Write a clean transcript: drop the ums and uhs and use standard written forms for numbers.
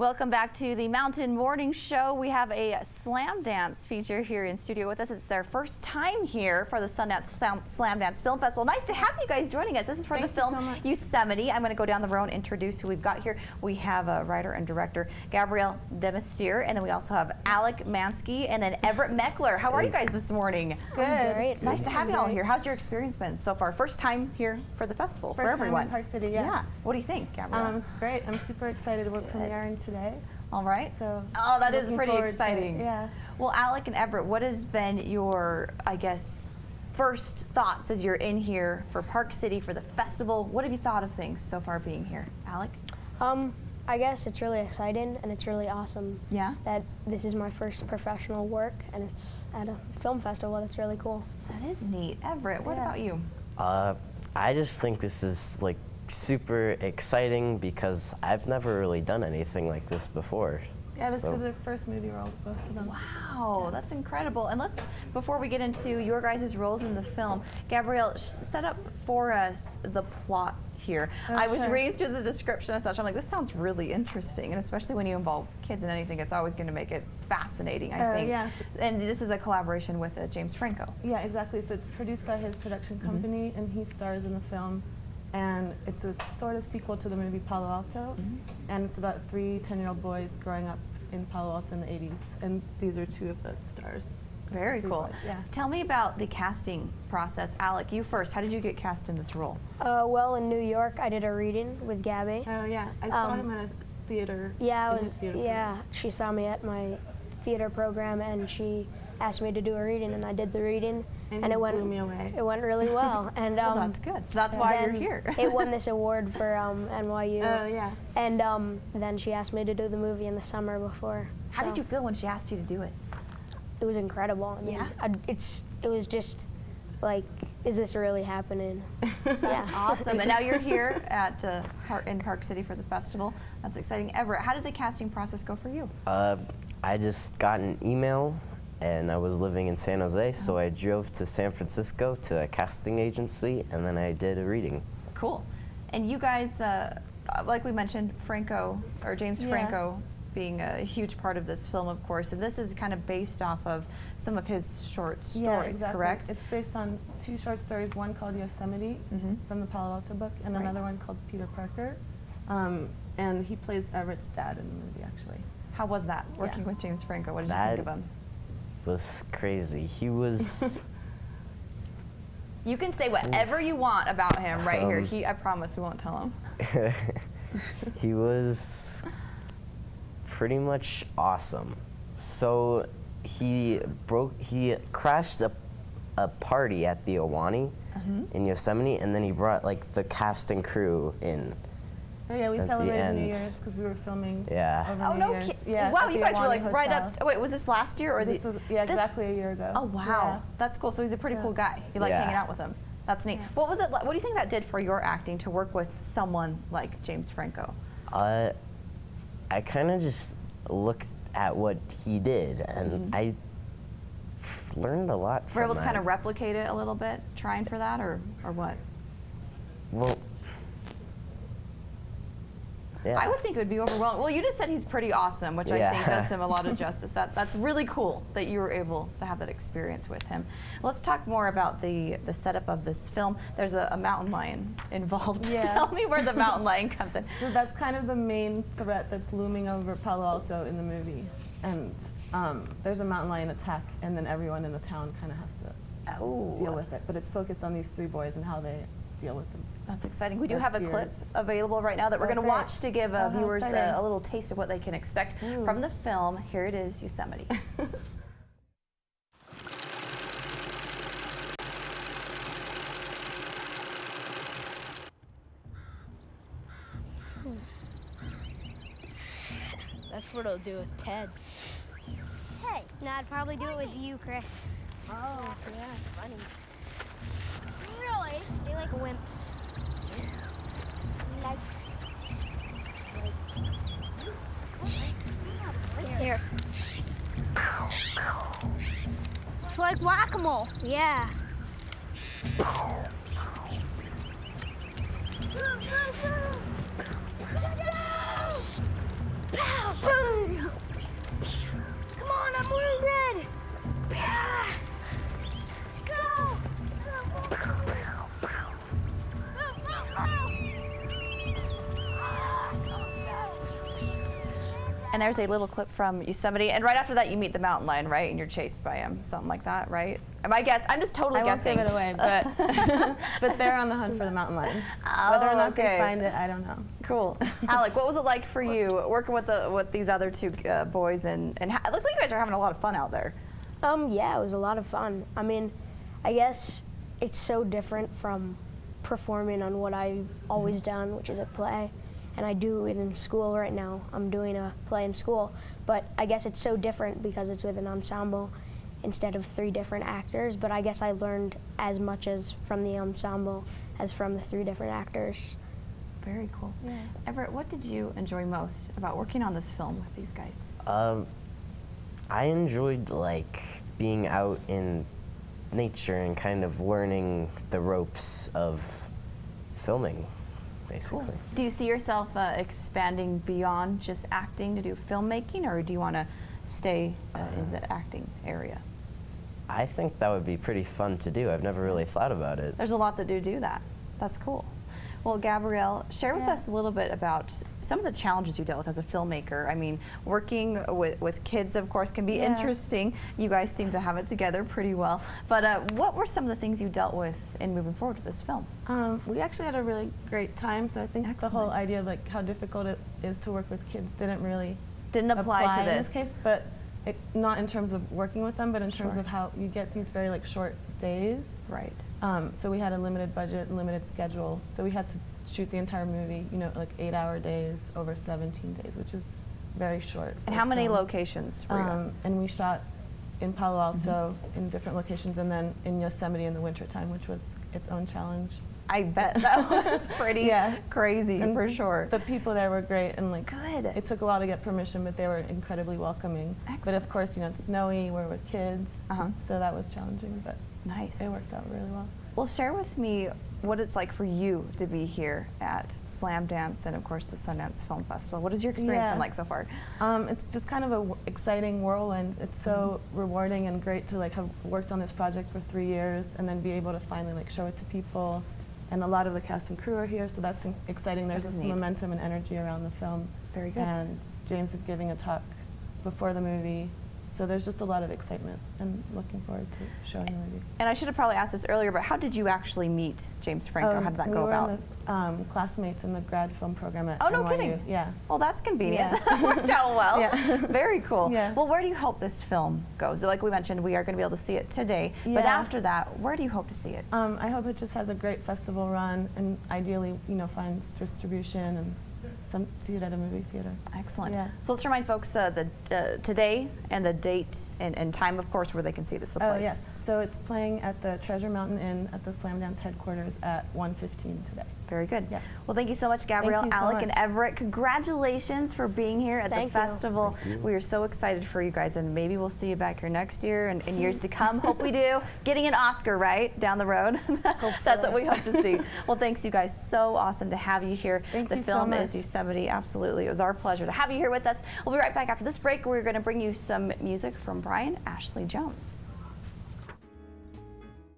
Welcome back to the Mountain Morning Show. We have a slam dance feature here in studio with us. It's their first time here for the Sundance Slam Dance Film Festival. Nice to have you guys joining us. This is for the film Yosemite. I'm going to go down the row and introduce who we've got here. We have writer and director Gabrielle Demestier, and then we also have Alec Mansky and then Everett Meckler. How are you guys this morning? Good. Great. Nice to have you all here. How's your experience been so far? First time here for the festival for everyone. First time in Park City, yeah. What do you think, Gabrielle? It's great. I'm super excited. We're premiering today. All right. So that is pretty exciting. Yeah. Well, Alec and Everett, what has been your, I guess, first thoughts as you're in here for Park City for the festival? What have you thought of things so far being here, Alec? I guess it's really exciting and it's really awesome. Yeah. That this is my first professional work and it's at a film festival. That's really cool. That is neat. Everett, what about you? I just think this is like super exciting because I've never really done anything like this before. Yeah, this is their first movie roles, both of them. Wow, that's incredible. And let's, before we get into your guys' roles in the film, Gabrielle, set up for us the plot here. I was reading through the description and such. I'm like, this sounds really interesting, and especially when you involve kids in anything, it's always going to make it fascinating, I think. Yes. And this is a collaboration with James Franco. Yeah, exactly. So it's produced by his production company, and he stars in the film. And it's a sort of sequel to the movie Palo Alto, and it's about 3 10-year-old boys growing up in Palo Alto in the 80s, and these are 2 of the stars. Very cool. Boys, yeah. Tell me about the casting process. Alec, you first. How did you get cast in this role? Well, in New York, I did a reading with Gabby. Oh yeah, I saw him at a theater. Yeah, in his theater program. She saw me at my theater program, and she asked me to do a reading, and I did the reading, and it blew me away. It went really well. And well, that's good. That's why you're here. It won this award for NYU. Oh yeah. And then she asked me to do the movie in the summer before. How did you feel when she asked you to do it? It was incredible. I mean, it was just like, is this really happening? Yeah, awesome. And now you're here at in Park City for the festival. That's exciting. Everett, how did the casting process go for you? I just got an email, and I was living in San Jose, so I drove to San Francisco to a casting agency, and then I did a reading. Cool. And you guys, like we mentioned, James Franco being a huge part of this film, of course, and this is kind of based off of some of his short stories, correct? It's based on 2 short stories, one called Yosemite from the Palo Alto book, and another one called Peter Parker. And he plays Everett's dad in the movie, actually. How was that, working with James Franco? What did you think of him? Was crazy. He was... You can say whatever you want about him right here. I promise we won't tell him. He was pretty much awesome. So he crashed a party at the Awani in Yosemite, and then he brought like the cast and crew in. Oh yeah, we celebrated New Year's because we were filming over New Year's. Yeah, wow, you guys were like right up. Oh, wait, was this last year or this was exactly a year ago. Oh wow, yeah. That's cool. So he's a pretty cool guy. You like hanging out with him. That's neat. Yeah. What was it like? What do you think that did for your acting to work with someone like James Franco? I kind of just looked at what he did, and I learned a lot from that. Were you able to kind of replicate it a little bit, trying for that, or what? Well, yeah. I would think it would be overwhelming. Well, you just said he's pretty awesome, which I think does him a lot of justice. That's really cool that you were able to have that experience with him. Let's talk more about the setup of this film. There's a mountain lion involved. Yeah. Tell me where the mountain lion comes in. So that's kind of the main threat that's looming over Palo Alto in the movie. And there's a mountain lion attack, and then everyone in the town kind of has to deal with it. But it's focused on these 3 boys and how they deal with them. That's exciting. We do have a clip available right now that we're going to watch to give viewers a little taste of what they can expect from the film. Here it is, Yosemite. That's what I'll do with Ted. Hey, no, I'd probably do it with you, Chris. Oh, yeah, funny. Really? They like wimps. Here. It's like whack-a-mole. Yeah. Pow! Boom! Come on, I'm wounded! Let's go! And there's a little clip from Yosemite, and right after that you meet the mountain lion, right? And you're chased by him, something like that, right? I guess I'm just totally I won't guessing. give it away, but but they're on the hunt for the mountain lion. Whether or not they find it, I don't know. Cool. Alec, what was it like for you working with these other two boys, and it looks like you guys are having a lot of fun out there. Yeah, it was a lot of fun. I mean, I guess it's so different from performing on what I've always done, which is a play. And I do it in school right now. I'm doing a play in school, but I guess it's so different because it's with an ensemble instead of 3 different actors. But I guess I learned as much as from the ensemble as from the 3 different actors. Very cool. Yeah. Everett, what did you enjoy most about working on this film with these guys? I enjoyed like being out in nature and kind of learning the ropes of filming, basically. Cool. Do you see yourself expanding beyond just acting to do filmmaking, or do you want to stay in the acting area? I think that would be pretty fun to do. I've never really thought about it. There's a lot that do that. That's cool. Well, Gabrielle, share with us a little bit about some of the challenges you dealt with as a filmmaker. I mean, working with kids, of course, can be interesting. You guys seem to have it together pretty well. But what were some of the things you dealt with in moving forward with this film? We actually had a really great time, so I think the whole Excellent. idea of like how difficult it is to work with kids didn't really Didn't apply to in this. this case, but not in terms of working with them, but in terms Sure. of how you get these very like short days. Right. So we had a limited budget and limited schedule, so we had to shoot the entire movie, you know, like 8-hour days over 17 days, which is very short. And for how many film. locations were you? And we shot in Palo Alto in different locations, and then in Yosemite in the wintertime, which was its own challenge. I bet that was pretty crazy, And for sure. The people there were great, and like Good. it took a while to get permission, but they were incredibly welcoming. But Excellent. of course, you know, it's snowy, we're with kids, Uh-huh. so that was challenging, but Nice. it worked out really well. Well, share with me what it's like for you to be here at Slam Dance and, of course, the Sundance Film Festival. What has your experience been like so far? It's just kind of an exciting whirlwind. It's so rewarding and great to like have worked on this project for 3 years and then be able to finally like show it to people. And a lot of the cast and crew are here, so that's exciting. There's That is this neat. momentum and energy around the film. Very good. And James is giving a talk before the movie. So there's just a lot of excitement and looking forward to showing the movie. And I should have probably asked this earlier, but how did you actually meet James Franco? How did that we go were about? In the, classmates in the grad film program at Oh, no NYU. kidding. Yeah. Well, that's convenient. Yeah. That worked out well. Yeah. Very cool. Yeah. Well, where do you hope this film goes? Like we mentioned, we are going to be able to see it today. But Yeah. after that, where do you hope to see it? I hope it just has a great festival run and ideally, you know, finds distribution and see it at a movie theater. Excellent. Yeah. So let's remind folks today and the date and time, of course, where they can see this. The Oh, place. yes. So it's playing at the Treasure Mountain Inn at the Slam Dance headquarters at 1:15 today. Very good. Yeah. Well, thank you so much, Gabrielle, Thank you so Alec, and much. Everett. Congratulations for being here at Thank the you. festival. We are so excited for you guys, and maybe we'll see you back here next year and in years to come. Hope we do. Getting an Oscar, right, down the road. That's what we hope to see. Well, thanks, you guys. So awesome to have you here. Thank the you so film is much. Yosemite. Absolutely. It was our pleasure to have you here with us. We'll be right back after this break. We're going to bring you some music from Brian Ashley Jones.